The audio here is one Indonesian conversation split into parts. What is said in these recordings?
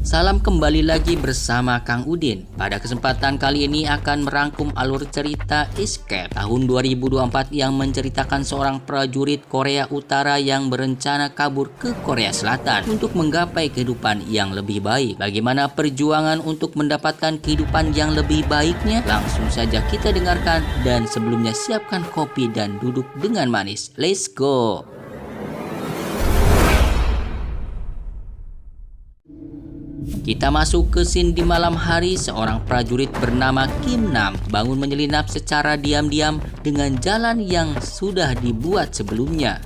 Salam kembali lagi bersama Kang Udin. Pada kesempatan kali ini akan merangkum alur cerita Escape tahun 2024 yang menceritakan seorang prajurit Korea Utara yang berencana kabur ke Korea Selatan untuk menggapai kehidupan yang lebih baik. Bagaimana perjuangan untuk mendapatkan kehidupan yang lebih baiknya? Langsung saja kita dengarkan, dan sebelumnya siapkan kopi dan duduk dengan manis. Let's go! Kita masuk ke scene di malam hari. Seorang prajurit bernama Kim Nam bangun menyelinap secara diam-diam dengan jalan yang sudah dibuat sebelumnya.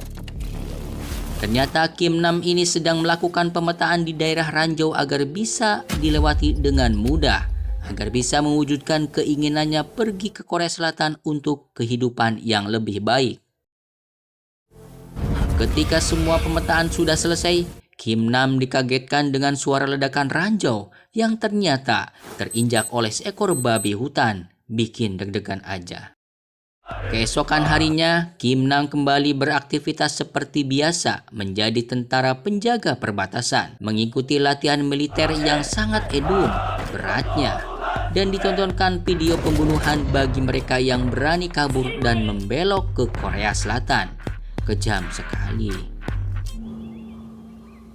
Ternyata Kim Nam ini sedang melakukan pemetaan di daerah ranjau agar bisa dilewati dengan mudah, agar bisa mewujudkan keinginannya pergi ke Korea Selatan untuk kehidupan yang lebih baik. Ketika semua pemetaan sudah selesai, Kim Nam dikagetkan dengan suara ledakan ranjau yang ternyata terinjak oleh seekor babi hutan. Bikin deg-degan aja. Keesokan harinya, Kim Nam kembali beraktivitas seperti biasa menjadi tentara penjaga perbatasan, mengikuti latihan militer yang sangat edun beratnya, dan ditontonkan video pembunuhan bagi mereka yang berani kabur dan membelok ke Korea Selatan. Kejam sekali.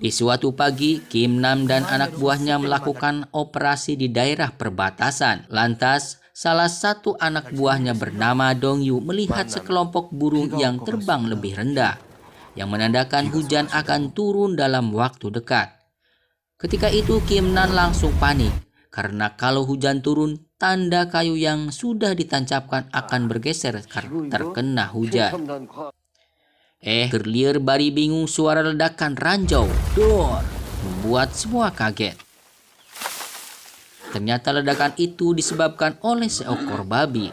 Di suatu pagi, Kim Nam dan anak buahnya melakukan operasi di daerah perbatasan. Lantas, salah satu anak buahnya bernama Dong Yu melihat sekelompok burung yang terbang lebih rendah, yang menandakan hujan akan turun dalam waktu dekat. Ketika itu, Kim Nam langsung panik, karena kalau hujan turun, tanda kayu yang sudah ditancapkan akan bergeser terkena hujan. Terlihat bari bingung suara ledakan ranjau dor membuat semua kaget. Ternyata ledakan itu disebabkan oleh seekor babi.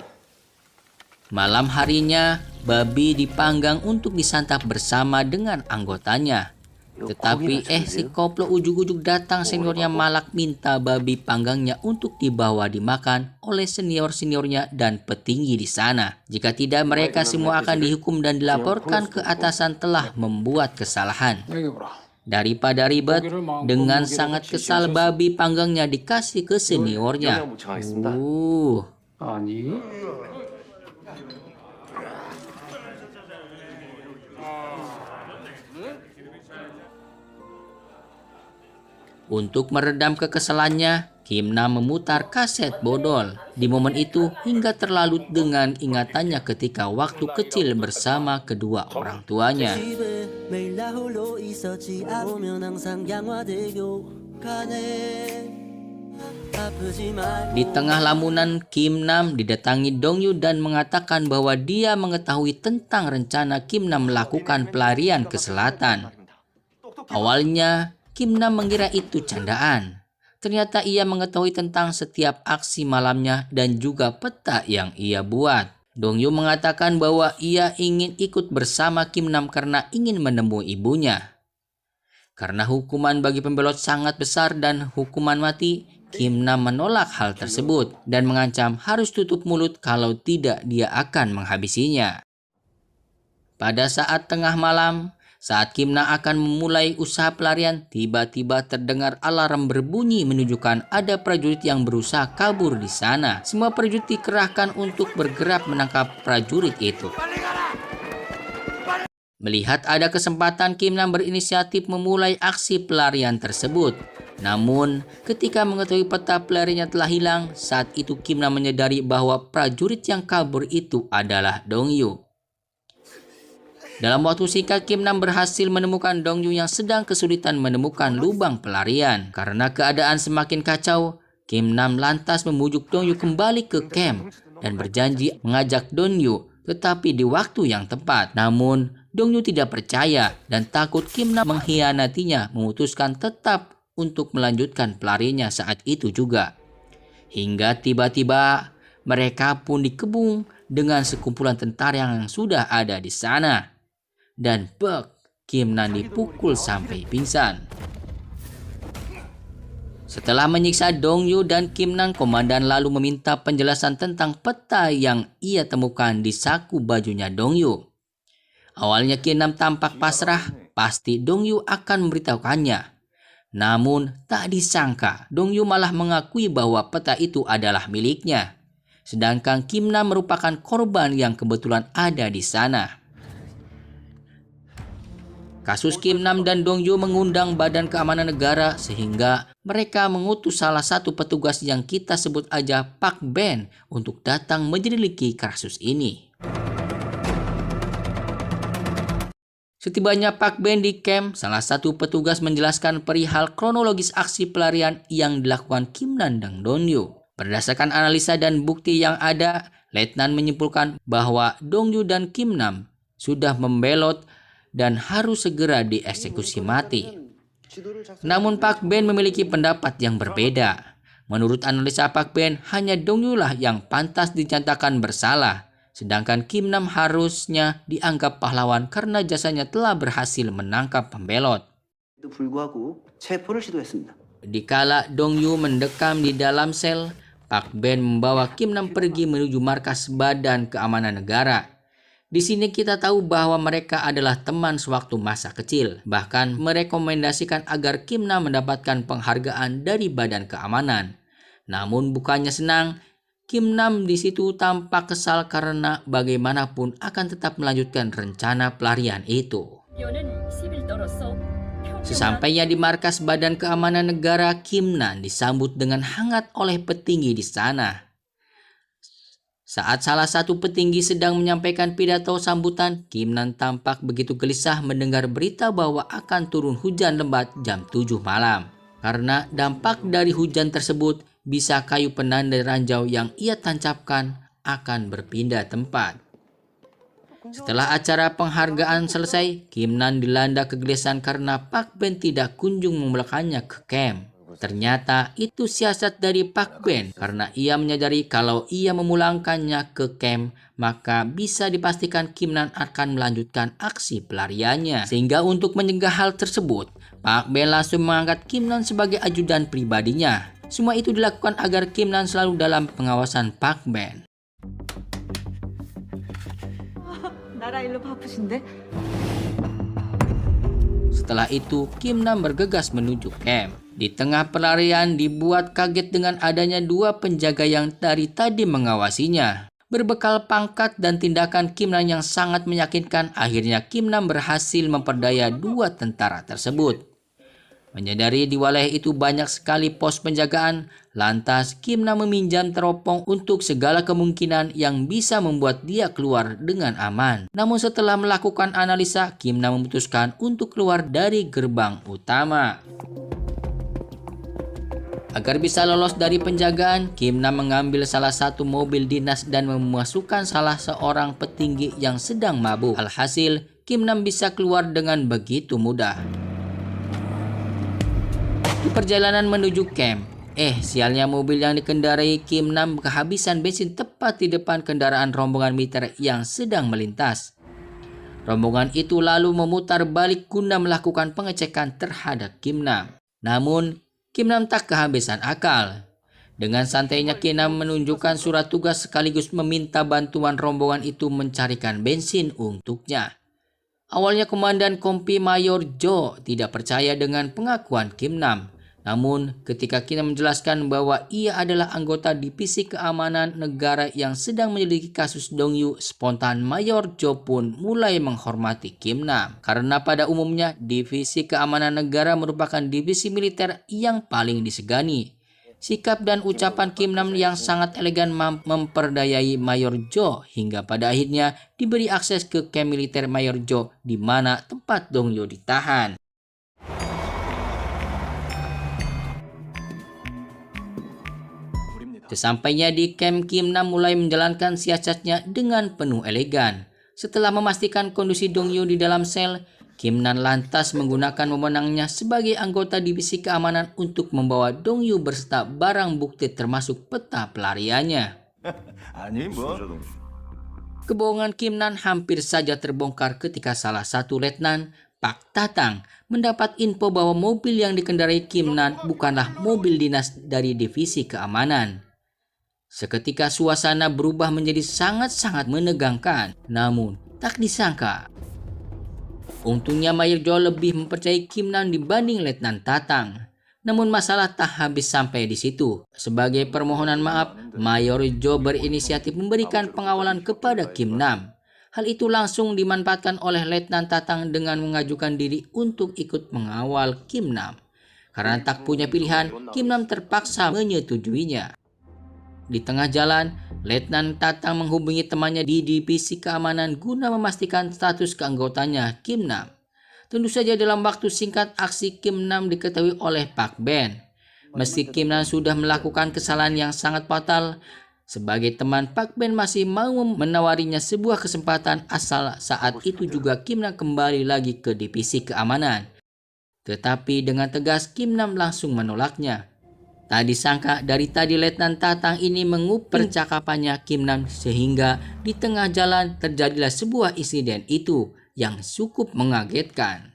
Malam harinya, babi dipanggang untuk disantap bersama dengan anggotanya. Tetapi si koplo ujuk-ujuk datang seniornya malak minta babi panggangnya untuk dibawa dimakan oleh senior-seniornya dan petinggi di sana. Jika tidak, mereka semua akan dihukum dan dilaporkan ke atasan telah membuat kesalahan. Daripada ribet, dengan sangat kesal babi panggangnya dikasih ke seniornya. Untuk meredam kekesalannya, Kim Nam memutar kaset bodol. Di momen itu hingga terlalut dengan ingatannya ketika waktu kecil bersama kedua orang tuanya. Di tengah lamunan, Kim Nam didatangi Dong Yu dan mengatakan bahwa dia mengetahui tentang rencana Kim Nam melakukan pelarian ke selatan. Awalnya, Kim Nam mengira itu candaan. Ternyata ia mengetahui tentang setiap aksi malamnya dan juga peta yang ia buat. Dong Yu mengatakan bahwa ia ingin ikut bersama Kim Nam karena ingin menemui ibunya. Karena hukuman bagi pembelot sangat besar dan hukuman mati, Kim Nam menolak hal tersebut dan mengancam harus tutup mulut, kalau tidak dia akan menghabisinya. Pada saat tengah malam, saat Kim Nam akan memulai usaha pelarian, tiba-tiba terdengar alarm berbunyi menunjukkan ada prajurit yang berusaha kabur di sana. Semua prajurit dikerahkan untuk bergerak menangkap prajurit itu. Melihat ada kesempatan, Kim Nam berinisiatif memulai aksi pelarian tersebut. Namun, ketika mengetahui peta pelariannya telah hilang, saat itu Kim Nam menyadari bahwa prajurit yang kabur itu adalah Dong Yu. Dalam waktu singkat, Kim Nam berhasil menemukan Dong Yu yang sedang kesulitan menemukan lubang pelarian. Karena keadaan semakin kacau, Kim Nam lantas membujuk Dong Yu kembali ke camp dan berjanji mengajak Dong Yu, tetapi di waktu yang tepat. Namun, Dong Yu tidak percaya dan takut Kim Nam mengkhianatinya, memutuskan tetap untuk melanjutkan pelariannya saat itu juga. Hingga tiba-tiba mereka pun dikepung dengan sekumpulan tentara yang sudah ada di sana. Dan Kim Nam dipukul sampai pingsan. Setelah menyiksa Dong Yu dan Kim Nam, komandan lalu meminta penjelasan tentang peta yang ia temukan di saku bajunya Dong Yu. Awalnya Kim Nam tampak pasrah, pasti Dong Yu akan memberitahukannya. Namun tak disangka, Dong Yu malah mengakui bahwa peta itu adalah miliknya. Sedangkan Kim Nam merupakan korban yang kebetulan ada di sana. Kasus Kim Nam dan Dong Yu mengundang Badan Keamanan Negara sehingga mereka mengutus salah satu petugas yang kita sebut aja Park Ben untuk datang menyelidiki kasus ini. Setibanya Park Ben di camp, salah satu petugas menjelaskan perihal kronologis aksi pelarian yang dilakukan Kim Nam dan Dong Yu. Berdasarkan analisa dan bukti yang ada, Letnan menyimpulkan bahwa Dong Yu dan Kim Nam sudah membelot dan harus segera dieksekusi mati. Namun Park Ben memiliki pendapat yang berbeda. Menurut analisa Park Ben, hanya Dong Yu lah yang pantas dinyatakan bersalah, sedangkan Kim Nam harusnya dianggap pahlawan karena jasanya telah berhasil menangkap pembelot. Dikala Dong Yu mendekam di dalam sel, Park Ben membawa Kim Nam pergi menuju markas Badan Keamanan Negara. Di sini kita tahu bahwa mereka adalah teman sewaktu masa kecil. Bahkan merekomendasikan agar Kim Nam mendapatkan penghargaan dari Badan Keamanan. Namun bukannya senang, Kim Nam di situ tampak kesal karena bagaimanapun akan tetap melanjutkan rencana pelarian itu. Sesampainya di markas Badan Keamanan Negara, Kim Nam disambut dengan hangat oleh petinggi di sana. Saat salah satu petinggi sedang menyampaikan pidato sambutan, Kim Nam tampak begitu gelisah mendengar berita bahwa akan turun hujan lebat jam 7 malam. Karena dampak dari hujan tersebut, bisa kayu penanda ranjau yang ia tancapkan akan berpindah tempat. Setelah acara penghargaan selesai, Kim Nam dilanda kegelisahan karena Park Ben tidak kunjung memulangkannya ke camp. Ternyata itu siasat dari Park Ben karena ia menyadari kalau ia memulangkannya ke camp maka bisa dipastikan Kim Nam akan melanjutkan aksi pelariannya. Sehingga untuk mencegah hal tersebut, Park Ben langsung mengangkat Kim Nam sebagai ajudan pribadinya. Semua itu dilakukan agar Kim Nam selalu dalam pengawasan Park Ben. Setelah itu, Kim Nam bergegas menuju camp. Di tengah pelarian dibuat kaget dengan adanya dua penjaga yang dari tadi mengawasinya. Berbekal pangkat dan tindakan Kim Nam yang sangat meyakinkan, akhirnya Kim Nam berhasil memperdaya dua tentara tersebut. Menyadari di wilayah itu banyak sekali pos penjagaan, lantas Kim Nam meminjam teropong untuk segala kemungkinan yang bisa membuat dia keluar dengan aman. Namun setelah melakukan analisa, Kim Nam memutuskan untuk keluar dari gerbang utama. Agar bisa lolos dari penjagaan, Kim Nam mengambil salah satu mobil dinas dan memasukkan salah seorang petinggi yang sedang mabuk. Alhasil, Kim Nam bisa keluar dengan begitu mudah. Di perjalanan menuju camp, sialnya mobil yang dikendarai Kim Nam kehabisan bensin tepat di depan kendaraan rombongan militer yang sedang melintas. Rombongan itu lalu memutar balik guna melakukan pengecekan terhadap Kim Nam. Namun, Kim Nam tak kehabisan akal. Dengan santainya Kim Nam menunjukkan surat tugas sekaligus meminta bantuan rombongan itu mencarikan bensin untuknya. Awalnya Komandan Kompi Mayor Jo tidak percaya dengan pengakuan Kim Nam. Namun ketika Kim Nam menjelaskan bahwa ia adalah anggota Divisi Keamanan Negara yang sedang menyelidiki kasus Dong Yu, spontan Mayor Jo pun mulai menghormati Kim Nam. Karena pada umumnya Divisi Keamanan Negara merupakan divisi militer yang paling disegani. Sikap dan ucapan Kim Nam yang sangat elegan memperdayai Mayor Jo hingga pada akhirnya diberi akses ke camp militer Mayor Jo di mana tempat Dong Yu ditahan. Sesampainya di camp, Kim Nam mulai menjalankan siasatnya dengan penuh elegan. Setelah memastikan kondisi Dong Yu di dalam sel, Kim Nam lantas menggunakan wewenangnya sebagai anggota divisi keamanan untuk membawa Dong Yu berserta barang bukti termasuk peta pelariannya. Kebohongan Kim Nam hampir saja terbongkar ketika salah satu letnan, Pak Tatang, mendapat info bahwa mobil yang dikendarai Kim Nam bukanlah mobil dinas dari divisi keamanan. Seketika suasana berubah menjadi sangat-sangat menegangkan. Namun, tak disangka, Untungnya Mayor Jo lebih mempercayai Kim Nam dibanding Letnan Tatang. Namun masalah tak habis sampai di situ. Sebagai permohonan maaf, Mayor Jo berinisiatif memberikan pengawalan kepada Kim Nam. Hal itu langsung dimanfaatkan oleh Letnan Tatang dengan mengajukan diri untuk ikut mengawal Kim Nam. Karena tak punya pilihan, Kim Nam terpaksa menyetujuinya. Di tengah jalan, Letnan Tatang menghubungi temannya di divisi keamanan guna memastikan status keanggotanya Kim Nam. Tentu saja dalam waktu singkat aksi Kim Nam diketahui oleh Pak Ben. Meski Kim Nam sudah melakukan kesalahan yang sangat fatal, sebagai teman Pak Ben masih mau menawarinya sebuah kesempatan asal saat itu juga Kim Nam kembali lagi ke divisi keamanan. Tetapi dengan tegas Kim Nam langsung menolaknya. Tak disangka dari tadi Letnan Tatang ini menguping percakapannya Kim Nam sehingga di tengah jalan terjadilah sebuah insiden itu yang cukup mengagetkan.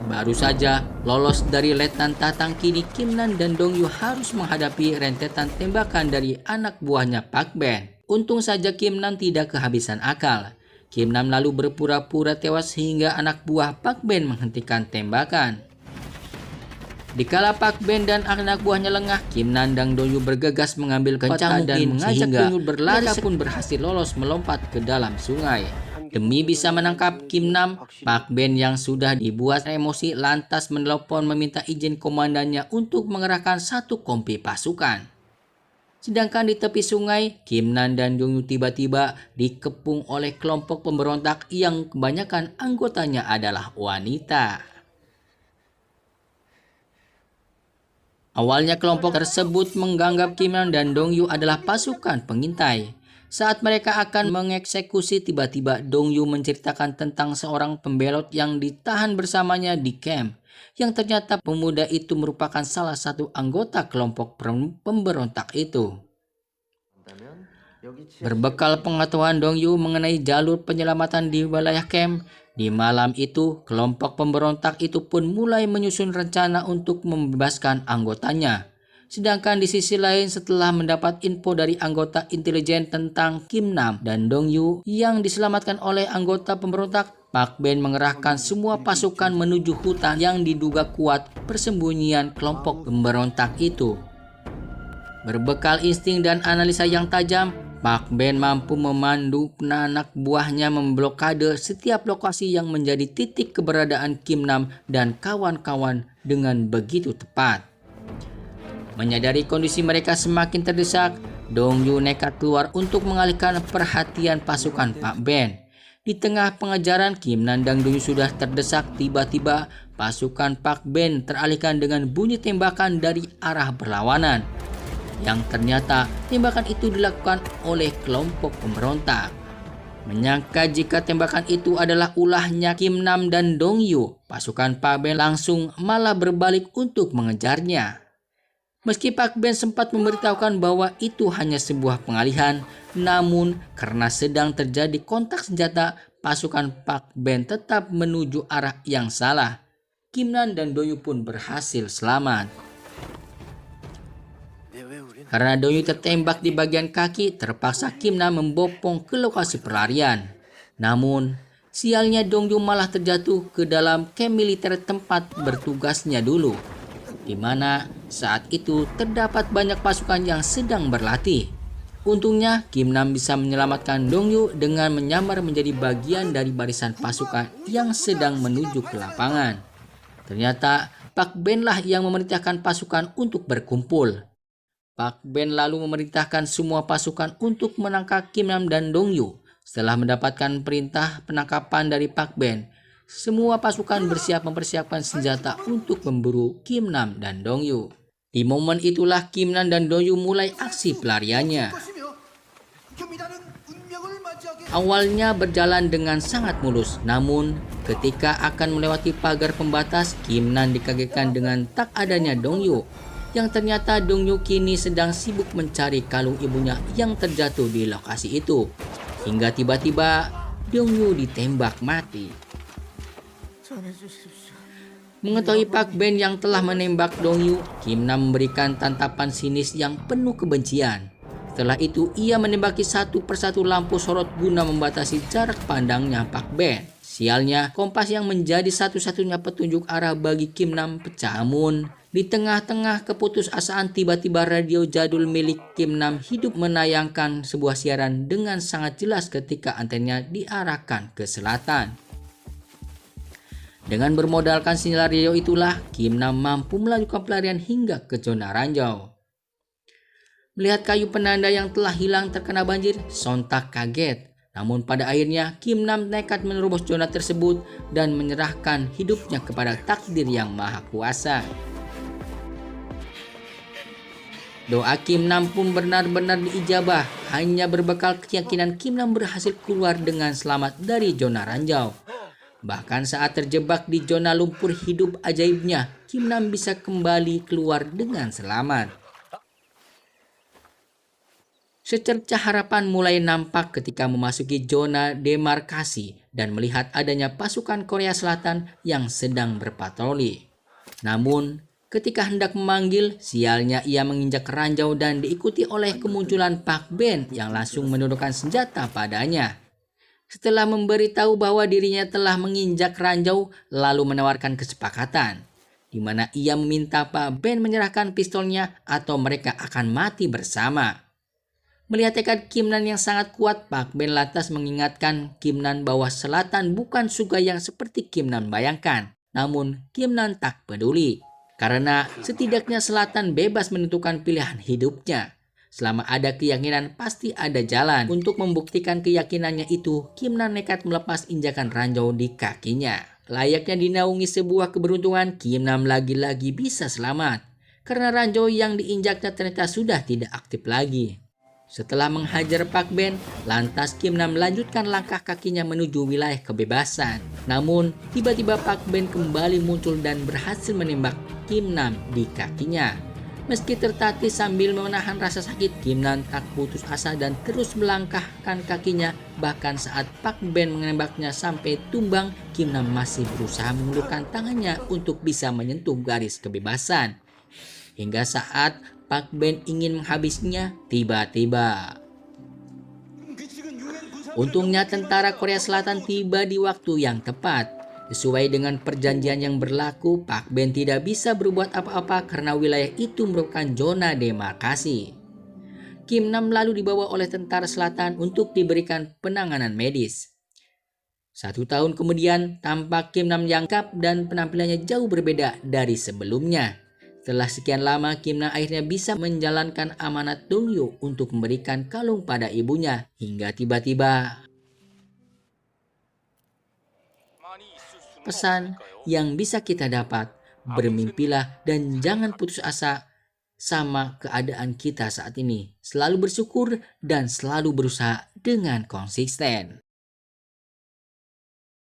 Baru saja lolos dari Letnan Tatang, kini Kim Nam dan Dong Yu harus menghadapi rentetan tembakan dari anak buahnya Pak Ben. Untung saja Kim Nam tidak kehabisan akal. Kim Nam lalu berpura-pura tewas sehingga anak buah Pak Ben menghentikan tembakan. Dikala Pak Ben dan anak buahnya lengah, Kim Nam dan Dong Yu bergegas mengambil kencang dan mengajak Dong Yu berlari pun berhasil lolos melompat ke dalam sungai. Demi bisa menangkap Kim Nam, Pak Ben yang sudah dibuat emosi lantas menelepon meminta izin komandannya untuk mengerahkan satu kompi pasukan. Sedangkan di tepi sungai, Kim Nam dan Dong Yu tiba-tiba dikepung oleh kelompok pemberontak yang kebanyakan anggotanya adalah wanita. Awalnya kelompok tersebut menganggap Kim Nam dan Dong Yu adalah pasukan pengintai. Saat mereka akan mengeksekusi, tiba-tiba Dong Yu menceritakan tentang seorang pembelot yang ditahan bersamanya di camp, yang ternyata pemuda itu merupakan salah satu anggota kelompok pemberontak itu. Berbekal pengetahuan Dong Yu mengenai jalur penyelamatan di wilayah camp, di malam itu kelompok pemberontak itu pun mulai menyusun rencana untuk membebaskan anggotanya. Sedangkan di sisi lain, setelah mendapat info dari anggota intelijen tentang Kim Nam dan Dong Yu yang diselamatkan oleh anggota pemberontak, Pak Ben mengerahkan semua pasukan menuju hutan yang diduga kuat persembunyian kelompok pemberontak itu. Berbekal insting dan analisa yang tajam, Pak Ben mampu memandu anak buahnya memblokade setiap lokasi yang menjadi titik keberadaan Kim Nam dan kawan-kawan dengan begitu tepat. Menyadari kondisi mereka semakin terdesak, Dong Yu nekat keluar untuk mengalihkan perhatian pasukan Pak Ben. Di tengah pengejaran, Kim Nam dan Dong Yu sudah terdesak. Tiba-tiba pasukan Pak Ben teralihkan dengan bunyi tembakan dari arah berlawanan. Yang ternyata tembakan itu dilakukan oleh kelompok pemberontak. Menyangka jika tembakan itu adalah ulahnya Kim Nam dan Dong Yu, pasukan Pak Ben langsung malah berbalik untuk mengejarnya. Meski Pak Ben sempat memberitahukan bahwa itu hanya sebuah pengalihan, namun karena sedang terjadi kontak senjata, pasukan Pak Ben tetap menuju arah yang salah. Kim Nam dan Dong Yu pun berhasil selamat. Karena Dong Yu tertembak di bagian kaki, terpaksa Kim Nam membopong ke lokasi pelarian. Namun, sialnya Dong Yu malah terjatuh ke dalam kamp militer tempat bertugasnya dulu, di mana saat itu terdapat banyak pasukan yang sedang berlatih. Untungnya Kim Nam bisa menyelamatkan Dong Yu dengan menyamar menjadi bagian dari barisan pasukan yang sedang menuju ke lapangan. Ternyata Pak Ben lah yang memerintahkan pasukan untuk berkumpul. Pak Ben lalu memerintahkan semua pasukan untuk menangkap Kim Nam dan Dong Yu. Setelah mendapatkan perintah penangkapan dari Pak Ben, semua pasukan mempersiapkan senjata untuk memburu Kim Nam dan Dong Yu. Di momen itulah Kim Nam dan Dong Yu mulai aksi pelariannya. Awalnya berjalan dengan sangat mulus, namun ketika akan melewati pagar pembatas, Kim Nam dikagetkan dengan tak adanya Dong Yu. Yang ternyata Dong Yu kini sedang sibuk mencari kalung ibunya yang terjatuh di lokasi itu. Hingga tiba-tiba Dong Yu ditembak mati. Mengetahui Park Ben yang telah menembak Dong Yu, Kim Nam memberikan tatapan sinis yang penuh kebencian. Setelah itu, ia menembaki satu persatu lampu sorot guna membatasi jarak pandangnya Park Ben. Sialnya, kompas yang menjadi satu-satunya petunjuk arah bagi Kim Nam pecah. Namun, di tengah-tengah keputusasaan, tiba-tiba radio jadul milik Kim Nam hidup menayangkan sebuah siaran dengan sangat jelas ketika antenanya diarahkan ke selatan. Dengan bermodalkan sinyal radio itulah, Kim Nam mampu melakukan pelarian hingga ke zona ranjau. Melihat kayu penanda yang telah hilang terkena banjir, sontak kaget. Namun pada akhirnya Kim Nam nekat menerobos zona tersebut dan menyerahkan hidupnya kepada takdir yang maha kuasa. Doa Kim Nam pun benar-benar diijabah. Hanya berbekal keyakinan, Kim Nam berhasil keluar dengan selamat dari zona ranjau. Bahkan saat terjebak di zona lumpur hidup ajaibnya, Kim Nam bisa kembali keluar dengan selamat. Secercah harapan mulai nampak ketika memasuki zona demarkasi dan melihat adanya pasukan Korea Selatan yang sedang berpatroli. Namun, ketika hendak memanggil, sialnya ia menginjak ranjau dan diikuti oleh kemunculan Park Ben yang langsung menundukkan senjata padanya. Setelah memberitahu bahwa dirinya telah menginjak ranjau, lalu menawarkan kesepakatan, di mana ia meminta Pak Ben menyerahkan pistolnya atau mereka akan mati bersama. Melihat tekad Kim Nam yang sangat kuat, Park Ben lantas mengingatkan Kim Nam bahwa selatan bukan surga yang seperti Kim Nam bayangkan. Namun Kim Nam tak peduli, karena setidaknya selatan bebas menentukan pilihan hidupnya. Selama ada keyakinan, pasti ada jalan. Untuk membuktikan keyakinannya itu, Kim Nam nekat melepas injakan ranjau di kakinya. Layaknya dinaungi sebuah keberuntungan, Kim Nam lagi-lagi bisa selamat, karena ranjau yang diinjaknya ternyata sudah tidak aktif lagi. Setelah menghajar Park Ben, lantas Kim Nam melanjutkan langkah kakinya menuju wilayah kebebasan. Namun, tiba-tiba Park Ben kembali muncul dan berhasil menembak Kim Nam di kakinya. Meski tertatih sambil menahan rasa sakit, Kim Nam tak putus asa dan terus melangkahkan kakinya. Bahkan saat Park Ben menembaknya sampai tumbang, Kim Nam masih berusaha mengulurkan tangannya untuk bisa menyentuh garis kebebasan. Hingga saat Park Ben ingin menghabisnya, tiba-tiba. Untungnya tentara Korea Selatan tiba di waktu yang tepat. Sesuai dengan perjanjian yang berlaku, Park Ben tidak bisa berbuat apa-apa karena wilayah itu merupakan zona demarkasi. Kim Nam lalu dibawa oleh tentara selatan untuk diberikan penanganan medis. 1 tahun kemudian, tampak Kim Nam yang lengkap dan penampilannya jauh berbeda dari sebelumnya. Setelah sekian lama, Kim Nam akhirnya bisa menjalankan amanat Dong Yu untuk memberikan kalung pada ibunya. Hingga tiba-tiba pesan yang bisa kita dapat, bermimpilah dan jangan putus asa sama keadaan kita saat ini. Selalu bersyukur dan selalu berusaha dengan konsisten.